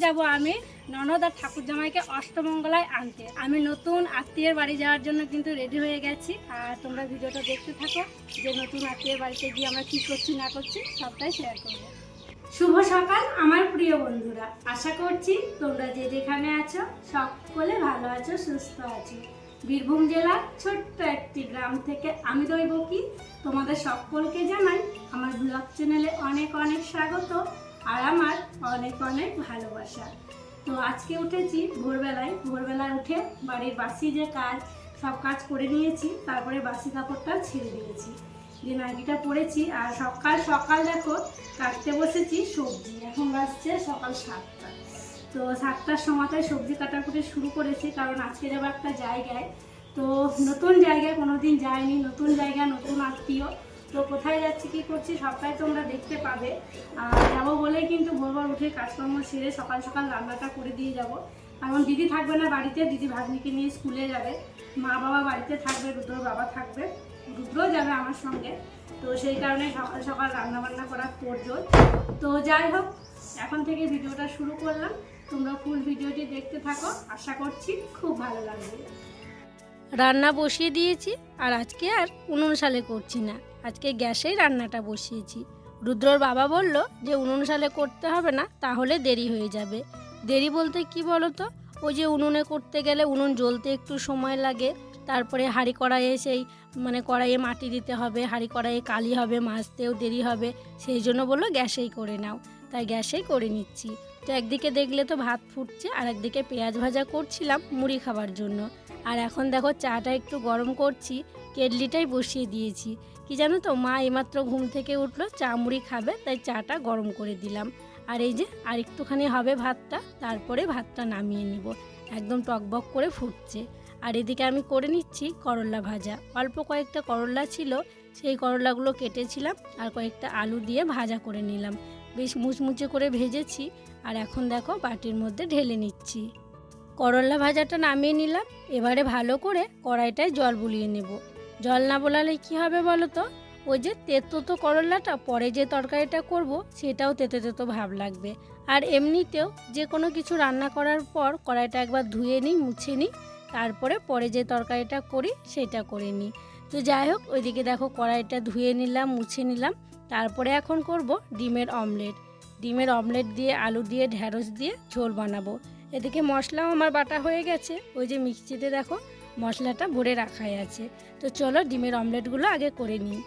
যাব আমি ননদ আর ঠাকুর জামাইকে অষ্টমঙ্গলায় আনতে। আমি নতুন আত্মীয়ের বাড়ি যাওয়ার জন্য কিন্তু রেডি হয়ে গেছি। আর তোমরা ভিডিওটা দেখতে থাকো যে নতুন আত্মীয়ের বাড়িতে গিয়ে আমরা কী করছি না করছি সবটাই শেয়ার করব। শুভ সকাল আমার প্রিয় বন্ধুরা, আশা করছি তোমরা যে যেখানে আছো সকলে ভালো আছো, সুস্থ আছো। বীরভূম জেলার ছোট্ট একটি গ্রাম থেকে আমি দৈবকী তোমাদের সকলকে জানাই আমার ব্লগ চ্যানেলে অনেক অনেক স্বাগত আর আমার অনেক অনেক ভালোবাসা। তো আজকে উঠেছি ভোরবেলায় উঠে বাড়ির বাসি যে কাজ সব কাজ করে নিয়েছি, তারপরে বাসি কাপড়টা ছেড়ে দিয়েছি, যে নাইটিটা পরেছি। আর সকাল সকাল দেখো কাটতে বসেছি সবজি, এখন বাজছে সকাল 7টা। তো 7টার সময়তে সবজি কাটাকুটি শুরু করেছি, কারণ আজকে যাবো একটা জায়গায়। তো নতুন জায়গায় কোনোদিন যাইনি, নতুন জায়গা নতুন আত্মীয়। তো কোথায় যাচ্ছি কী করছি সবটাই তোমরা দেখতে পাবে। আর যাবো বলেই কিন্তু ভোরবার উঠে কাজকর্ম সেরে সকাল সকাল রান্নাটা করে দিয়ে যাব, কারণ দিদি থাকবে না বাড়িতে, দিদি ভাগ্নিকে নিয়ে স্কুলে যাবে। মা বাবা বাড়িতে থাকবে, রুদ্রর বাবা থাকবে, রুদ্র যাবে আমার সঙ্গে। তো সেই কারণে সকাল সকাল রান্নাবান্না করার তোড়জোড়। তো যাই হোক, এখন থেকে ভিডিওটা শুরু করলাম, তোমরা ফুল ভিডিওটি দেখতে থাকো, আশা করছি খুব ভালো লাগবে। রান্না বসিয়ে দিয়েছি, আর আজকে আর উনুন শালে করছি না, আজকে গ্যাসেই রান্নাটা বসিয়েছি। রুদ্রর বাবা বলল যে উনুন শালে করতে হবে না, তাহলে দেরি হয়ে যাবে। দেরি বলতে কি বলো তো, ওই যে উনুনে করতে গেলে উনুন জ্বলতে একটু সময় লাগে, তারপরে হাঁড়ি কড়াইয়ে কড়াইয়ে মাটি দিতে হবে, হাঁড়ি কড়াইয়ে কালি হবে, মাজতেও দেরি হবে। সেই জন্য বললো গ্যাসেই করে নাও, তাই গ্যাসেই করে নিচ্ছি। তো একদিকে দেখলে তো ভাত ফুটছে, আর একদিকে পেঁয়াজ ভাজা করছিলাম মুড়ি খাবার জন্য। আর এখন দেখো চাটা একটু গরম করছি, কেটলিটাই বসিয়ে দিয়েছি। কি জানো তো, মা এইমাত্র ঘুম থেকে উঠলো, চা মুড়ি খাবে, তাই চাটা গরম করে দিলাম। আর এই যে আর একটুখানি হবে ভাতটা, তারপরে ভাতটা নামিয়ে নিব। একদম টকবক করে ফুটছে। আর এদিকে আমি করে নিচ্ছি করলা ভাজা। অল্প কয়েকটা করলা ছিল, সেই করলাগুলো কেটেছিলাম, আর কয়েকটা আলু দিয়ে ভাজা করে নিলাম। বেশ মুচমুচে করে ভেজেছি। আর এখন দেখো বাটির মধ্যে ঢেলে নিচ্ছি। করলা ভাজাটা নামিয়ে নিলাম। এবারে ভালো করে কড়াইটায় জল বুলিয়ে নেব। জল না বোলালে কি হবে বলো তো, ওই যে তেতো করলাটা পরে যে তরকারিটা করব সেটাও তেতো তেতো ভাব লাগবে। আর এমনিতেও যে কোনো কিছু রান্না করার পর কড়াইটা একবার ধুয়ে নিই, মুছে নিই, তারপরে পরে যে তরকারিটা করি সেটা করে নিই। তো যাই হোক, ওইদিকে দেখো কড়াইটা ধুয়ে নিলাম, মুছে নিলাম। তারপরে এখন করব ডিমের অমলেট। ডিমের অমলেট দিয়ে আলু দিয়ে ঢ্যাঁড়স দিয়ে ঝোল বানাবো। এদিকে মশলাও আমার বাটা হয়ে গেছে, ওই যে মিক্সিতে দেখো মশলাটা ভরে রাখাই আছে। তো চলো ডিমের অমলেটগুলো আগে করে নিই।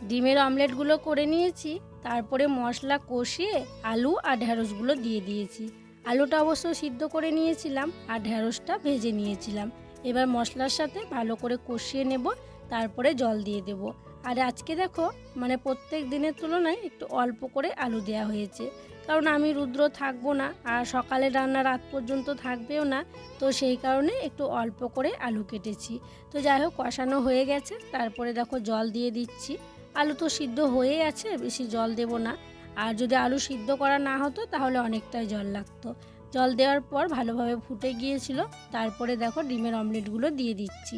ডিমের অমলেটগুলো করে নিয়েছি, তারপরে মশলা কষিয়ে আলু আর ঢ্যাঁড়সগুলো দিয়ে দিয়েছি। আলুটা অবশ্য সিদ্ধ করে নিয়েছিলাম, আর ঢ্যাঁড়সটা ভেজে নিয়েছিলাম। এবার মশলার সাথে ভালো করে কষিয়ে নেব, তারপরে জল দিয়ে দেব। আর আজকে দেখো প্রত্যেক দিনের তুলনায় একটু অল্প করে আলু দেওয়া হয়েছে, কারণ আমি রুদ্র থাকবো না, আর সকালে রান্না রাত পর্যন্ত থাকবেও না। তো সেই কারণে একটু অল্প করে আলু কেটেছি। তো যাই হোক, কষানো হয়ে গেছে, তারপরে দেখো জল দিয়ে দিচ্ছি। আলু তো সিদ্ধ হয়েই আছে, বেশি জল দেব না। আর যদি আলু সিদ্ধ করা না হতো তাহলে অনেকটাই জল লাগতো। জল দেওয়ার পর ভালোভাবে ফুটে গিয়েছিল, তারপরে দেখো ডিমের অমলেটগুলো দিয়ে দিচ্ছি।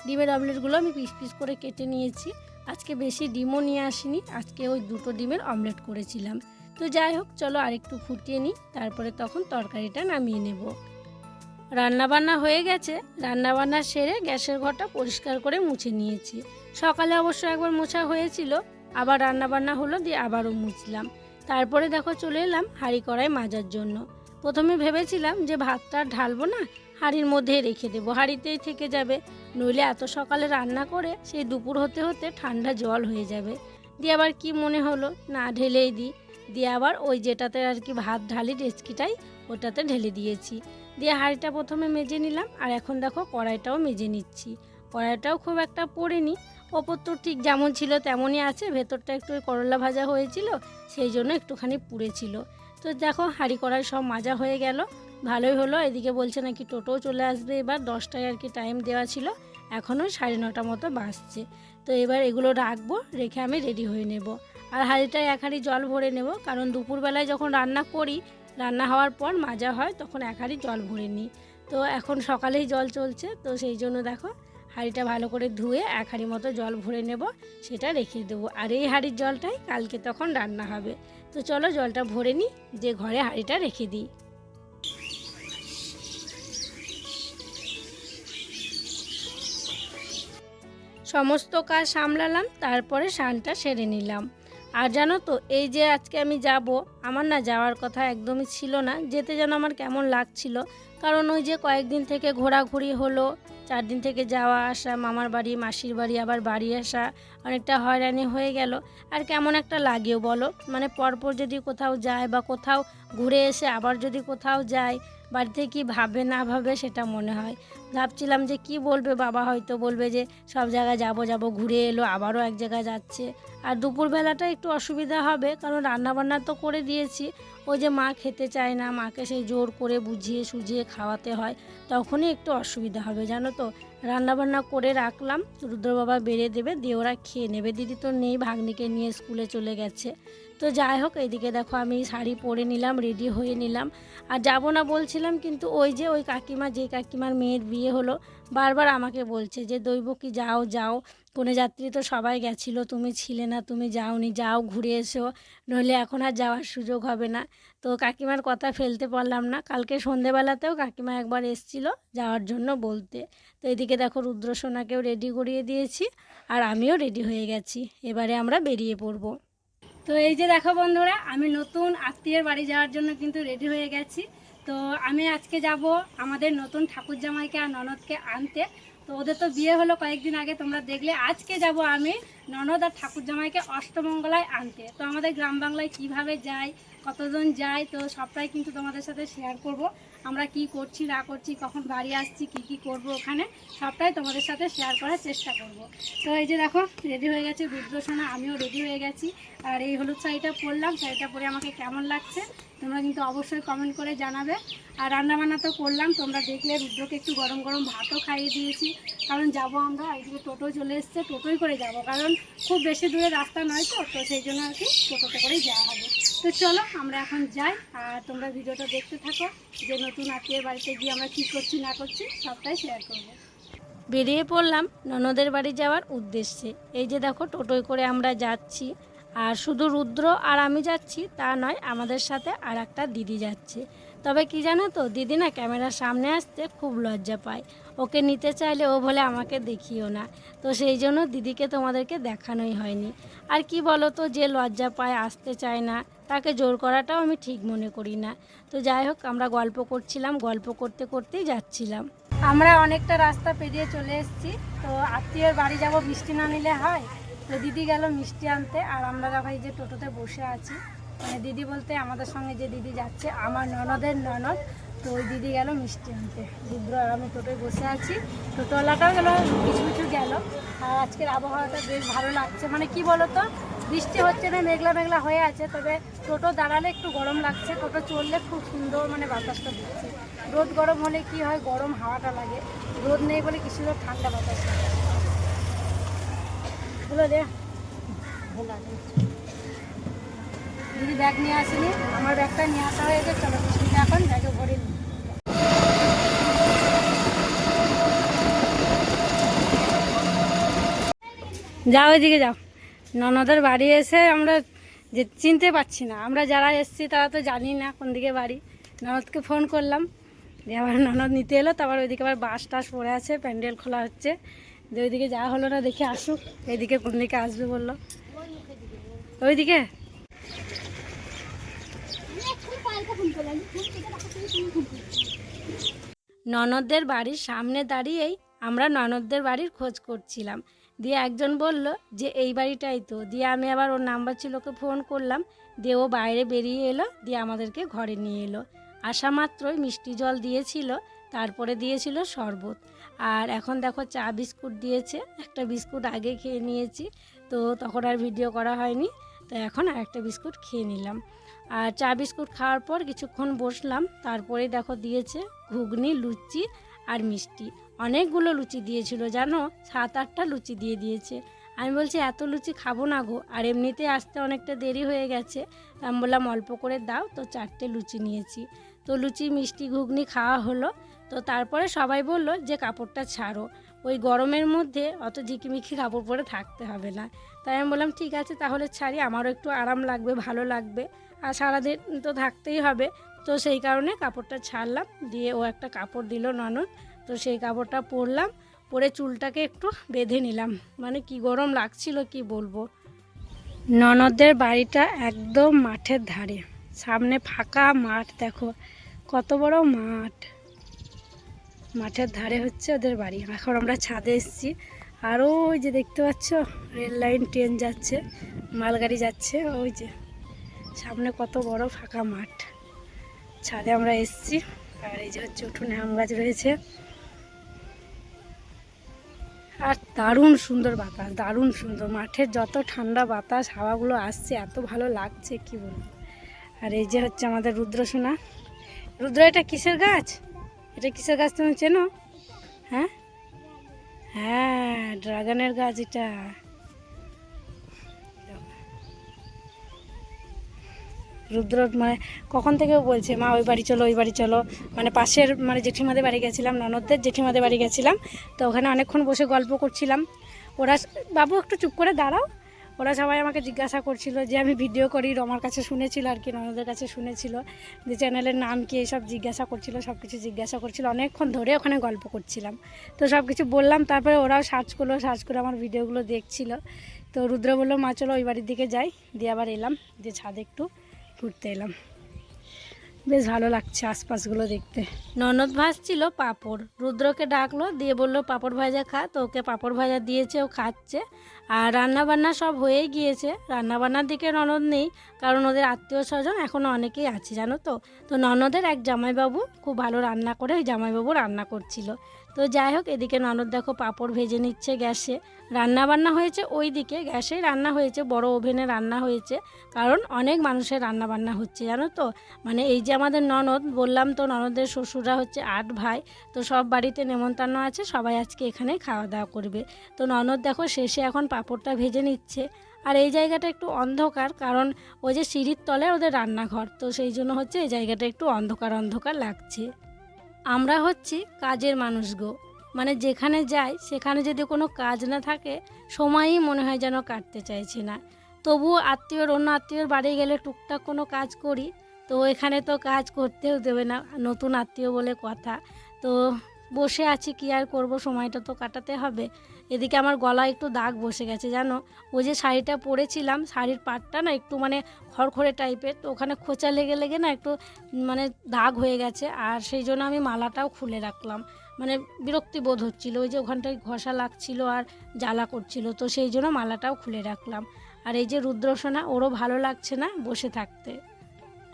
ডিমের অমলেটগুলো আমি পিস পিস করে কেটে নিয়েছি। আজকে বেশি ডিমও নিয়ে আসিনি, আজকে ওই 2টো ডিমের অমলেট করেছিলাম। তো যাই হোক, চলো আরেকটু ফুটিয়ে নিই, তারপরে তখন তরকারিটা নামিয়ে নেব। রান্নাবান্না হয়ে গেছে, রান্নাবান্না সেরে গ্যাসের ঘরটা পরিষ্কার করে মুছে নিয়েছি। সকালে অবশ্য একবার মোছা হয়েছিল, আবার রান্নাবান্না হলো, দিয়ে আবারও মুছলাম। তারপরে দেখো চলে এলাম হাঁড়ি কড়াই মাজার জন্য। প্রথমে ভেবেছিলাম যে ভাতটা ঢালবো না, হাঁড়ির মধ্যেই রেখে দেবো, হাঁড়িতেই থেকে যাবে, নইলে এত সকালে রান্না করে সেই দুপুর হতে হতে ঠান্ডা জল হয়ে যাবে। দিয়ে আবার কি মনে হলো, না ঢেলেই দিই। দিয়ে আবার ওই যেটাতে আর কি ভাত ঢালি ডেচকিটাই, ওটাতে ঢেলে দিয়েছি। দিয়ে হাঁড়িটা প্রথমে মেজে নিলাম, আর এখন দেখো কড়াইটাও মেজে নিচ্ছি। কড়াইটাও খুব একটা পড়েনি, ওপর তো ঠিক যেমন ছিল তেমনই আছে, ভেতরটা একটু করলা ভাজা হয়েছিল, সেই জন্য একটুখানি পুড়েছিল। তো দেখো হাঁড়ি কড়াই সব মাজা হয়ে গেল, ভালোই হলো। এদিকে বলছে নাকি টোটোও চলে আসবে, এবার 10টায় আর কি টাইম দেওয়া ছিল, এখনও 9:30 মতো বাজছে। তো এবার এগুলো রাখবো, রেখে আমি রেডি হয়ে নেব। আর হাঁড়িটায় 1 হাঁড়ি জল ভরে নেব, কারণ দুপুরবেলায় যখন রান্না করি, রান্না হওয়ার পর মাজা হয়, তখন 1 হাঁড়ি জল ভরে নিই। তো এখন সকালেই জল চলছে, তো সেই জন্য দেখো হাঁড়িটা ভালো করে ধুয়ে 1 হাঁড়ি মতো জল ভরে নেব, সেটা রেখে দেবো। আর এই হাঁড়ির জলটাই কালকে তখন রান্না হবে। তো চলো জলটা ভরে নিই, যে ঘরে হাঁড়িটা রেখে দিই। সমস্ত কাজ সামলালাম, তারপরে স্নানটা সেরে নিলাম। আর জানো তো, এই যে আজকে আমি যাব, আমার না যাওয়ার কথা একদমই ছিল না, যেতে যেন আমার কেমন লাগছিল। কারণ ওই যে কয়েকদিন থেকে ঘোরাঘুরি হলো, 4 দিন থেকে যাওয়া আসা, মামার বাড়ি মাসির বাড়ি আবার বাড়ি আসা, অনেকটা হয়রানি হয়ে গেল। আর কেমন একটা লাগেও বলো, মানে পরপর যদি কোথাও যায় বা কোথাও ঘুরে এসে আবার যদি কোথাও যায়, বাড়িতে কি ভাবে না ভাবে সেটা মনে হয়। ভাবছিলাম যে কি বলবে বাবা, হয়তো বলবে যে সব জায়গায় যাব ঘুরে এলো, আবারও এক জায়গায় যাচ্ছে। আর দুপুরবেলাটা একটু অসুবিধা হবে, কারণ রান্নাবান্না তো করে দিয়েছি। ওই যে মা খেতে চায় না, মাকে সেই জোর করে বুঝিয়ে সুঝিয়ে খাওয়াতে হয়, তখনই একটু অসুবিধা হবে জানো তো। রান্নাবান্না করে রাখলাম, রুদ্র বাবা বেড়ে দেবে, দিয়ে ওরা খেয়ে নেবে। দিদি তো নেই, ভাগ্নিকে নিয়ে স্কুলে চলে গেছে। তো যাই হোক, এইদিকে দেখো আমি শাড়ি পরে নিলাম, রেডি হয়ে নিলাম। আর যাব না বলছিলাম, কিন্তু ওই যে ওই কাকিমা, যেই কাকিমার মেয়ের বিয়ে হলো, বারবার আমাকে বলছে যে দৈব কি যাও যাও, কনে যাত্রী তো সবাই গেছিলো, তুমি ছিলে না, তুমি যাওনি, যাও ঘুরে এসো, নইলে এখন আর যাওয়ার সুযোগ হবে না। তো কাকিমার কথা ফেলতে পারলাম না। কালকে সন্ধেবেলাতেও কাকিমা একবার এসছিল যাওয়ার জন্য বলতে। তো এদিকে দেখো রুদ্রসোনাকেও রেডি করিয়ে দিয়েছি, আর আমিও রেডি হয়ে গেছি। এবারে আমরা বেরিয়ে পড়বো। তো এই যে দেখো বন্ধুরা, আমি নতুন আত্মীয়ের বাড়ি যাওয়ার জন্য কিন্তু রেডি হয়ে গেছি। তো আমি আজকে যাব আমাদের নতুন ঠাকুর জামাইকে আর ননদকে আনতে। তো ওদের তো বিয়ে হলো কয়েকদিন আগে, তোমরা দেখলে। আজকে যাব আমি ননদ আর ঠাকুর জামাইকে অষ্টমঙ্গলায় আনতে। তো আমাদের গ্রাম বাংলায় কিভাবে যায়, কতজন যায়, তো সবটাই কিন্তু তোমাদের সাথে শেয়ার করব। আমরা কি করছি না করছি, কখন বাড়ি আসছি, কি করব ওখানে, সবটাই তোমাদের সাথে শেয়ার করার চেষ্টা করব। তো এই যে দেখো রেডি হয়ে গেছে রুদ্রসোনা, আমিও রেডি হয়ে গেছি। আর এই হলুদ শাড়িটা পরলাম, শাড়িটা পরে আমাকে কেমন লাগছে তোমরা কিন্তু অবশ্যই কমেন্ট করে জানাবে। আর রান্নাবান্না তো করলাম, তোমরা দেখলে। রুদ্রকে একটু গরম গরম ভাতও খাইয়ে দিয়েছি, কারণ যাব আমরা। এইদিকে টোটো চলে এসছে, টোটোই করে যাব, কারণ খুব বেশি দূরে রাস্তা নয়, তো সেই জন্য আর কি টোটোতে করেই যাওয়া হবে। তো চলো আমরা এখন যাই, আর তোমরা ভিডিওটা দেখতে থাকো, যে নতুন আত্মীয়ের বাড়িতে গিয়ে আমরা কী করছি না করছি সবটাই শেয়ার করবো। বেরিয়ে পড়লাম ননদের বাড়ি যাওয়ার উদ্দেশ্যে। এই যে দেখো টোটোয় করে আমরা যাচ্ছি। আর শুধু রুদ্র আর আমি যাচ্ছি তা নয়, আমাদের সাথে আর একটা দিদি যাচ্ছে। তবে কি জানো তো, দিদি না ক্যামেরার সামনে আসতে খুব লজ্জা পায়। ওকে নিতে চাইলে ও বলে আমাকে দেখিও না। তো সেই জন্য দিদিকে তোমাদেরকে দেখানোই হয়নি। আর কি বলো তো, যে লজ্জা পায়, আসতে চায় না, তাকে জোর করাটাও আমি ঠিক মনে করি না। তো যাই হোক, আমরা গল্প করছিলাম, গল্প করতে করতেই যাচ্ছিলাম। আমরা অনেকটা রাস্তা পেরিয়ে চলে এসেছি। তো আত্মীয়ের বাড়ি যাব, মিষ্টি না নিলে হয়। তো দিদি গেল মিষ্টি আনতে, আর আমরা দেখো এই যে টোটোতে বসে আছি। মানে দিদি বলতে আমাদের সঙ্গে যে দিদি যাচ্ছে, আমার ননদের ননদ। তো ওই দিদি গেল মিষ্টি আনতে, রুদ্র আর আমি টোটোয় বসে আছি। টোটোওয়ালাটাও গেল, কিছু গেল। আর আজকের আবহাওয়াটা বেশ ভালো লাগছে। মানে কি বলো তো, বৃষ্টি হচ্ছে না, মেঘলা মেঘলা হয়ে আছে। তবে টোটো দাঁড়ালে একটু গরম লাগছে, টোটো চললে খুব সুন্দর মানে বাতাসটা দিচ্ছে। রোদ গরম হলে কি হয়, গরম হাওয়াটা লাগে। রোদ নেই বলে কি সুন্দর ঠান্ডা বাতাস লাগে। বলো রে, দিদি ব্যাগ নিয়ে আসেনি, আমার ব্যাগটা নিয়ে আসা হয়েছে। চলো মিষ্টিটা এখন ব্যাগে ভরে নিই। যাও ওইদিকে যাও। ননদের বাড়ি এসে আমরা যে চিনতে পারছি না, আমরা যারা এসছি তারা তো জানি না কোন দিকে বাড়ি। ননদকে ফোন করলাম, দিয়ে আবার ননদ নিতে এলো। তারপর ওইদিকে আবার বাস টাস পড়ে আছে, প্যান্ডেল খোলা হচ্ছে। দিয়ে ওইদিকে যাওয়া হলো না, দেখে আসুক এইদিকে কোন দিকে আসবে বললো। ওইদিকে ননদদের বাড়ির সামনে দাঁড়িয়েই আমরা ননদদের বাড়ির খোঁজ করছিলাম। দিয়ে একজন বলল যে এই বাড়িটাই তো। দিয়ে আমি আবার ওর নাম্বার ছিল, ওকে ফোন করলাম। দিয়ে ও বাইরে বেরিয়ে এলো, দিয়ে আমাদেরকে ঘরে নিয়ে এলো। আসা মাত্রই মিষ্টি জল দিয়েছিল, তারপরে দিয়েছিল শরবত। আর এখন দেখো চা বিস্কুট দিয়েছে। একটা বিস্কুট আগে খেয়ে নিয়েছি, তো তখন আর ভিডিও করা হয়নি। তো এখন আর একটা বিস্কুট খেয়ে নিলাম। আর চা বিস্কুট খাওয়ার পর কিছুক্ষণ বসলাম, তারপরে দেখো দিয়েছে ঘুগনি, লুচি আর মিষ্টি। অনেকগুলো লুচি দিয়েছিল জানো, 7-8টা লুচি দিয়ে দিয়েছে। আমি বলছি এত লুচি খাবো না গো, আর এমনিতে আসতে অনেকটা দেরি হয়ে গেছে। আমি বললাম অল্প করে দাও, তো 4টে লুচি নিয়েছি। তো লুচি, মিষ্টি, ঘুগনি খাওয়া হলো। তো তারপরে সবাই বলল যে কাপড়টা ছাড়ো, ওই গরমের মধ্যে অত ঝিকিমিকি কাপড় পরে থাকতে হবে না। তাই আমি বললাম ঠিক আছে তাহলে ছাড়ি, আমারও একটু আরাম লাগবে, ভালো লাগবে। আর সারাদিন তো থাকতেই হবে। তো সেই কারণে কাপড়টা ছাড়লাম। দিয়ে ও একটা কাপড় দিল ননদ, তো সেই কাপড়টা পরলাম। পরে চুলটাকে একটু বেঁধে নিলাম, মানে কি গরম লাগছিল কি বলবো। ননদদের বাড়িটা একদম মাঠের ধারে, সামনে ফাঁকা মাঠ, দেখো কত বড় মাঠ, মাঠের ধারে হচ্ছে ওদের বাড়ি। এখন আমরা ছাদে এসেছি, আর ওই যে দেখতে পাচ্ছ রেল লাইন, ট্রেন যাচ্ছে, মালগাড়ি যাচ্ছে, ওই যে সামনে কত বড় ফাঁকা মাঠ, ছাদে আমরা এসেছি। আর এই যে হচ্ছে উঠোনে আম গাছ রয়েছে, আর দারুণ সুন্দর বাতাস, দারুণ সুন্দর, মাঠের যত ঠান্ডা বাতাস হাওয়াগুলো আসছে, এত ভালো লাগছে কি বলবো। আর এই যে হচ্ছে আমাদের রুদ্রসোনা। রুদ্র, এটা কিসের গাছ? এটা কিসের গাছ তুমি চেনো? হ্যাঁ হ্যাঁ, ড্রাগনের গাছ এটা। রুদ্র মানে কখন থেকে বলছে মা ওই বাড়ি চলো, ওই বাড়ি চলো, মানে পাশের মানে জেঠিমাদের বাড়ি গেছিলাম, ননদদের জেঠিমাদের বাড়ি গেছিলাম, তো ওখানে অনেকক্ষণ বসে গল্প করছিলাম। ওরা, বাবু একটু চুপ করে দাঁড়াও, ওরা সবাই আমাকে জিজ্ঞাসা করছিল যে আমি ভিডিও করি, রমার কাছে শুনেছিল আর কি, ননদের কাছে শুনেছিল যে চ্যানেলের নাম কি, এসব জিজ্ঞাসা করছিল, সব কিছু জিজ্ঞাসা করছিল, অনেকক্ষণ ধরে ওখানে গল্প করছিলাম। তো সব কিছু বললাম, তারপরে ওরাও সার্চ করে আমার ভিডিওগুলো দেখছিল। তো রুদ্র বললো মা চলো ওই বাড়ির দিকে যাই, দিয়ে আবার এলাম, যে ছাদে একটু ঘুরতে এলাম, বেশ ভালো লাগছে আশপাশগুলো দেখতে। ননদ ভাজছিল পাঁপড়, রুদ্রকে ডাকলো, দিয়ে বললো পাঁপড় ভাজা খা, তো ওকে পাঁপড় ভাজা দিয়েছে, ও খাচ্ছে। আর রান্নাবান্না সব হয়েই গিয়েছে, রান্নাবান্নার দিকে ননদ নেই, কারণ ওদের আত্মীয় স্বজন এখনও অনেকেই আছে জানো তো। তো ননদের এক জামাইবাবু খুব ভালো রান্না করে, ওই জামাইবাবু রান্না করছিল। তো যাই হোক, এদিকে ননদ দেখো পাঁপড় ভেজে নিচ্ছে গ্যাসে। রান্নাবান্না হয়েছে ওই দিকে, গ্যাসেই রান্না হয়েছে, বড় ওভেনে রান্না হয়েছে, কারণ অনেক মানুষের রান্নাবান্না হচ্ছে জানো তো। মানে এই যে আমাদের ননদ বললাম তো, ননদের শ্বশুররা হচ্ছে 8 ভাই, তো সব বাড়িতে নেমন্তন্ন আছে, সবাই আজকে এখানে খাওয়া দাওয়া করবে। তো ননদ দেখো শেষে এখন পাঁপড়টা ভেজে নিচ্ছে। আর এই জায়গাটা একটু অন্ধকার, কারণ ওই যে সিঁড়ির তলে ওদের রান্নাঘর, তো সেই জন্য হচ্ছে এই জায়গাটা একটু অন্ধকার অন্ধকার লাগছে। আমরা হচ্ছি কাজের মানুষ গো, মানে যেখানে যাই সেখানে যদি কোনো কাজ না থাকে, সময়ই মনে হয় যেন কাটতে চাইছে না। তবুও অন্য আত্মীয়র বাড়ি গেলে টুকটাক কোনো কাজ করি, তো এখানে তো কাজ করতেও দেবে না, নতুন আত্মীয় বলে কথা। তো বসে আছি, কি আর করব, সময়টা তো কাটাতে হবে। এদিকে আমার গলায় একটু দাগ বসে গেছে জানো, ওই যে শাড়িটা পরেছিলাম, শাড়ির পাটটা না একটু মানে খড়খড়ে টাইপের, তো ওখানে খোঁচা লেগে লেগে না একটু মানে দাগ হয়ে গেছে, আর সেই জন্য আমি মালাটাও খুলে রাখলাম, মানে বিরক্তি বোধ হচ্ছিল, ওই যে ওখানটায় ঘষা লাগছিল আর জ্বালা করছিল, তো সেই জন্য মালাটাও খুলে রাখলাম। আর এই যে রুদ্রসোনা, ওরও ভালো লাগছে না বসে থাকতে,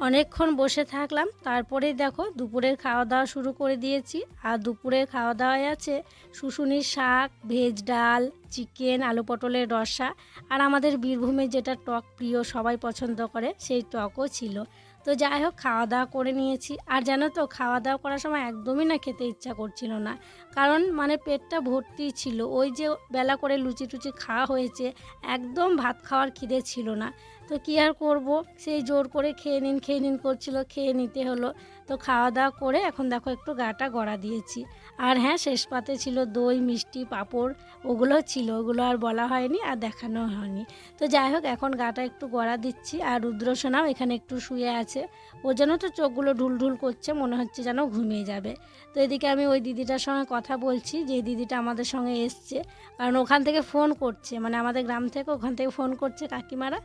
অনেকক্ষণ বসে থাকলাম, তারপরেই দেখো দুপুরের খাওয়া দাওয়া শুরু করে দিয়েছি। আর দুপুরের খাওয়া দাওয়ায় আছে শুশুনির শাক, ভেজ ডাল, চিকেন, আলু পটলের রসা, আর আমাদের বীরভূমের যেটা টক প্রিয়, সবাই পছন্দ করে, সেই টকও ছিল। তো যাই হোক, খাওয়া দাওয়া করে নিয়েছি। আর জানো তো, খাওয়া দাওয়া করার সময় একদমই না খেতে ইচ্ছা করছিল না, কারণ মানে পেটটা ভর্তি ছিল, ওই যে বেলা করে লুচি টুচি খাওয়া হয়েছে, একদম ভাত খাওয়ার খিদে ছিল না। তো কী আর করব, সেই জোর করে খেয়ে নিন করছিল, খেয়ে নিতে হলো। তো খাওয়া দাওয়া করে এখন দেখো একটু গাটা গড়া দিয়েছি। আর হ্যাঁ, শেষ পাতে ছিল দই, মিষ্টি, পাঁপড়, ওগুলো ছিল, ওগুলো আর বলা হয়নি আর দেখানো হয়নি। তো যাই হোক, এখন গাটা একটু গড়া দিচ্ছি। আর রুদ্রসোনাও এখানে একটু শুয়ে আছে, ও যেন তো চোখগুলো ঢুলঢুল করছে, মনে হচ্ছে যেন ঘুমিয়ে যাবে। তো এদিকে আমি ওই দিদিটার সঙ্গে কথা বলছি, যে দিদিটা আমাদের সঙ্গে এসছে, কারণ ওখান থেকে ফোন করছে, মানে আমাদের গ্রাম থেকে ওখান থেকে ফোন করছে কাকিমারা,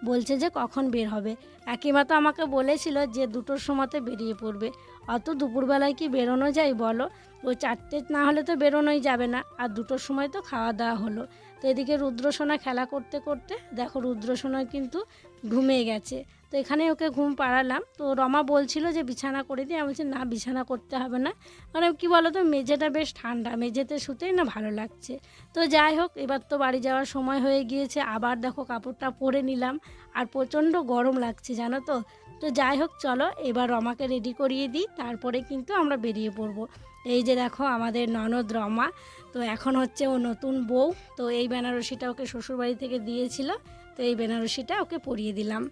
বলছে যে কখন বের হবে। কাকিমা তো আমাকে বলেছিল যে 2টোর সময়তে বেরিয়ে পড়বে, অত দুপুরবেলায় কি বেরোনো যায় বলো, ওই 4টে না হলে তো বেরোনোই যাবে না, আর 2টোর সময় তো খাওয়া দাওয়া হলো। তো এদিকে রুদ্রসোনা খেলা করতে করতে দেখো রুদ্রসোনা কিন্তু ঘুমিয়ে গেছে, তো এখানে ওকে ঘুম পাড়ালাম। তো রমা বলছিল যে বিছানা করে দিই, আমি বলছি না, বিছানা করতে হবে না, মানে কি বলো তো, মেঝেটা বেশ ঠান্ডা, মেঝেতে শুতেই না ভালো লাগছে। তো যাই হোক, এবার তো বাড়ি যাওয়ার সময় হয়ে গিয়েছে, আবার দেখো কাপড়টা পরে নিলাম, আর প্রচণ্ড গরম লাগছে জানো তো। তো যাই হোক, চলো এবার রমাকে রেডি করিয়ে দিই, তারপরে কিন্তু আমরা বেরিয়ে পড়বো। এই যে দেখো আমাদের ননদ রমা, তো এখন হচ্ছে ও নতুন বউ, তো এই বেনারসিটা ওকে শ্বশুরবাড়ি থেকে দিয়েছিল, তো এই বেনারসিটা ওকে পরিয়ে দিলাম।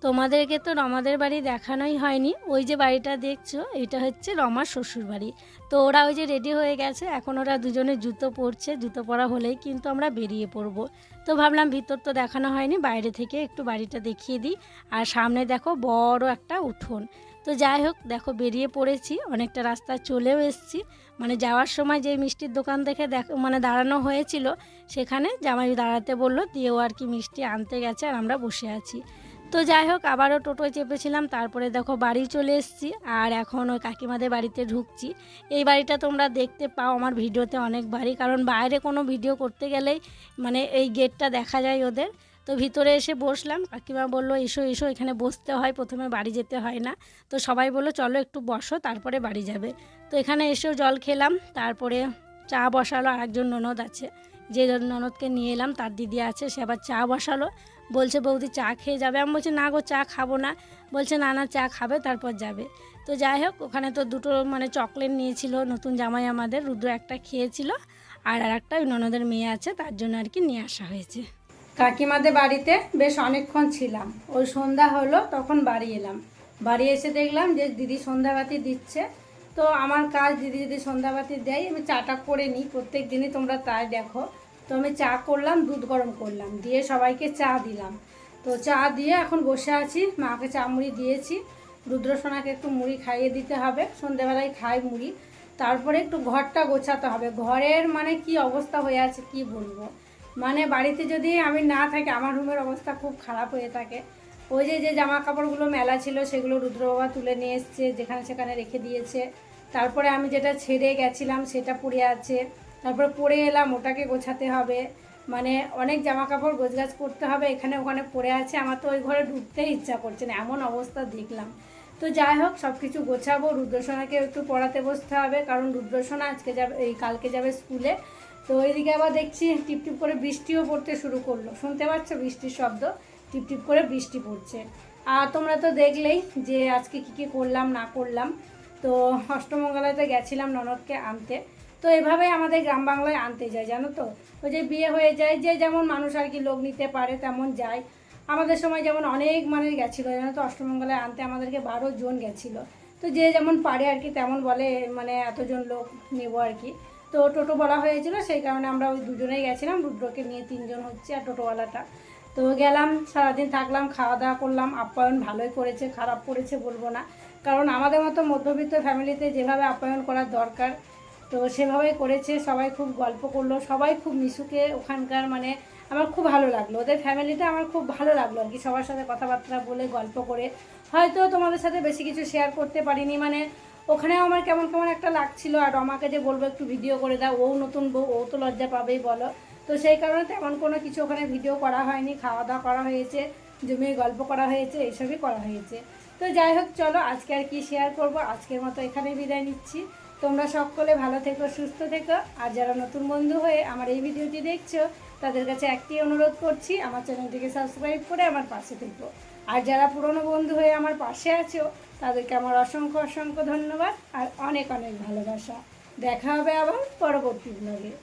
তোমাদেরকে তো রমাদের বাড়ি দেখানোই হয়নি, ওই যে বাড়িটা দেখছো, এটা হচ্ছে রমার শ্বশুর বাড়ি। তো ওরা ওই যে রেডি হয়ে গেছে, এখন ওরা দুজনে জুতো পরছে, জুতো পরা হলেই কিন্তু আমরা বেরিয়ে পড়ব। তো ভাবলাম ভিতর তো দেখানো হয়নি, বাইরে থেকে একটু বাড়িটা দেখিয়ে দিই। আর সামনে দেখো বড় একটা উঠোন, তো যাই হোক দেখো বেরিয়ে পড়েছি, অনেকটা রাস্তা চলেও এসেছি। মানে যাওয়ার সময় যে মিষ্টির দোকান দেখে মানে দাঁড়ানো হয়েছিল সেখানে জামাই দাঁড়াতে বললো, দিয়েও আর কি মিষ্টি আনতে গেছে আর আমরা বসে আছি। তো যাই হোক আবারও টোটোয় চেপেছিলাম, তারপরে দেখো বাড়ি চলে এসেছি আর এখন ওই কাকিমাদের বাড়িতে ঢুকছি। এই বাড়িটা তোমরা দেখতে পাও আমার ভিডিওতে অনেকবারই, কারণ বাইরে কোনো ভিডিও করতে গেলেই মানে এই গেটটা দেখা যায় ওদের। তো ভিতরে এসে বসলাম, কাকিমা বললো এসো এসো, এখানে বসতে হয়, প্রথমে বাড়ি যেতে হয় না। তো সবাই বললো চলো একটু বসো তারপরে বাড়ি যাবে। তো এখানে এসেও জল খেলাম, তারপরে চা বসালো। আরেকজন ননদ আছে, যে ননদকে নিয়ে এলাম তার দিদি আছে, সে আবার চা বসালো। বলছে বৌদি চা খেয়ে যাবে, আমি বলছি না গো চা খাবো না। বলছে না না চা খাবে তারপর যাবে। তো যাই হোক ওখানে তো দুটো মানে চকলেট নিয়েছিল নতুন জামাই আমাদের, রুদ্র একটা খেয়েছিল আর একটা ওই ননদের মেয়ে আছে তার জন্য আর কি নিয়ে আসা হয়েছে। কাকিমাদের বাড়িতে বেশ অনেকক্ষণ ছিলাম, ওই সন্ধ্যা হলো তখন বাড়ি এলাম। বাড়ি এসে দেখলাম যে দিদি সন্ধ্যাবাতি দিচ্ছে। তো আমার কাজ দিদি যদি সন্ধ্যাবাতি দেয় আমি চাটা করে নিই, প্রত্যেক দিনই তোমরা তাই দেখো। তো আমি চা করলাম, দুধ গরম করলাম, দিয়ে সবাইকে চা দিলাম। তো চা দিয়ে এখন বসে আছি, মাকে চা মুড়ি দিয়েছি। রুদ্রসোনাকে একটু মুড়ি খাইয়ে দিতে হবে, সন্ধ্যেবেলায় খাই মুড়ি। তারপরে একটু ঘরটা গোছাতে হবে, ঘরের মানে কি অবস্থা হয়ে আছে কি বলবো। মানে বাড়িতে যদি আমি না থাকি আমার রুমের অবস্থা খুব খারাপ হয়ে থাকে। ওই যে যে জামা কাপড়গুলো মেলা ছিল সেগুলো রুদ্রবাবা তুলে নিয়ে এসছে, যেখানে সেখানে রেখে দিয়েছে। তারপরে আমি যেটা ছেড়ে গেছিলাম সেটা পড়ে আছে, তারপরে পরে এলাম ওটাকে গোছাতে হবে। মানে অনেক জামা কাপড় গোছগাছ করতে হবে, এখানে ওখানে পড়ে আছে। আমার তো ওই ঘরে ঢুকতেই ইচ্ছা করছে না, এমন অবস্থা দেখলাম। তো যাই হোক সব কিছু গোছাবো, রুদ্রসোনাকে একটু পড়াতে বসতে হবে, কারণ রুদ্রসোনা আজকে যাবে, এই কালকে যাবে স্কুলে। তো ওইদিকে আবার দেখছি টিপটিপ করে বৃষ্টিও পড়তে শুরু করলো, শুনতে পাচ্ছ বৃষ্টির শব্দ, টিপটিপ করে বৃষ্টি পড়ছে। আর তোমরা তো দেখলেই যে আজকে কী করলাম না করলাম। তো অষ্টমঙ্গলাতে গেছিলাম ননদকে আনতে। তো এভাবেই আমাদের গ্রাম বাংলায় আনতে যায় জানো তো, ওই যে বিয়ে হয়ে যায় যে যেমন মানুষ আর কি লোক নিতে পারে তেমন যায়। আমাদের সময় যেমন অনেক মানে গেছিলো জানো তো, অষ্টমঙ্গলায় আনতে আমাদেরকে 12 জন গেছিলো। তো যে যেমন পারে আর কি তেমন বলে, মানে এতজন লোক নেবো আর কি। তো টোটো বলা হয়েছিল, সেই কারণে আমরা ওই দুজনেই গেছিলাম, রুদ্রকে নিয়ে 3 জন হচ্ছে আর টোটোওয়ালাটা। তো গেলাম, সারাদিন থাকলাম, খাওয়া দাওয়া করলাম। আপ্যায়ন ভালোই করেছে, খারাপ করেছে বলবো না, কারণ আমাদের মতো মধ্যবিত্ত ফ্যামিলিতে যেভাবে আপ্যায়ন করার দরকার তো সেভাবেই করেছে। সবাই খুব গল্প করলো, সবাই খুব মিশুকে ওখানকার, মানে আমার খুব ভালো লাগলো ওদের ফ্যামিলিটা, আমার খুব ভালো লাগলো আর কি, সবার সাথে কথাবার্তা বলে গল্প করে। হয়তো তোমাদের সাথে বেশি কিছু শেয়ার করতে পারিনি, মানে ওখানেও আমার কেমন কেমন একটা লাগছিল। আর রমাকে যে বলবো একটু ভিডিও করে দাও, ও নতুন বউ, ও তো লজ্জা পাবেই বলো। তো সেই কারণে তেমন কোনো কিছু ওখানে ভিডিও করা হয়নি, খাওয়া দাওয়া করা হয়েছে, জমিয়ে গল্প করা হয়েছে, এইসবই করা হয়েছে। তো যাই হোক চলো আজকে আর কি শেয়ার করব, আজকের মতো এখানেই বিদায় নিচ্ছি। তোমরা সকলে ভালো থেকো, সুস্থ থেকো। আর যারা নতুন বন্ধু হয়ে আমার এই ভিডিওটি দেখছো তাদের কাছে একটি অনুরোধ করছি, আমার চ্যানেলটিকে সাবস্ক্রাইব করে আমার পাশে থেকো। আর যারা পুরনো বন্ধু হয়ে আমার পাশে আছো তাদেরকে আমার অসংখ্য অসংখ্য ধন্যবাদ আর অনেক অনেক ভালোবাসা। দেখা হবে আবার পরবর্তী ব্লগে।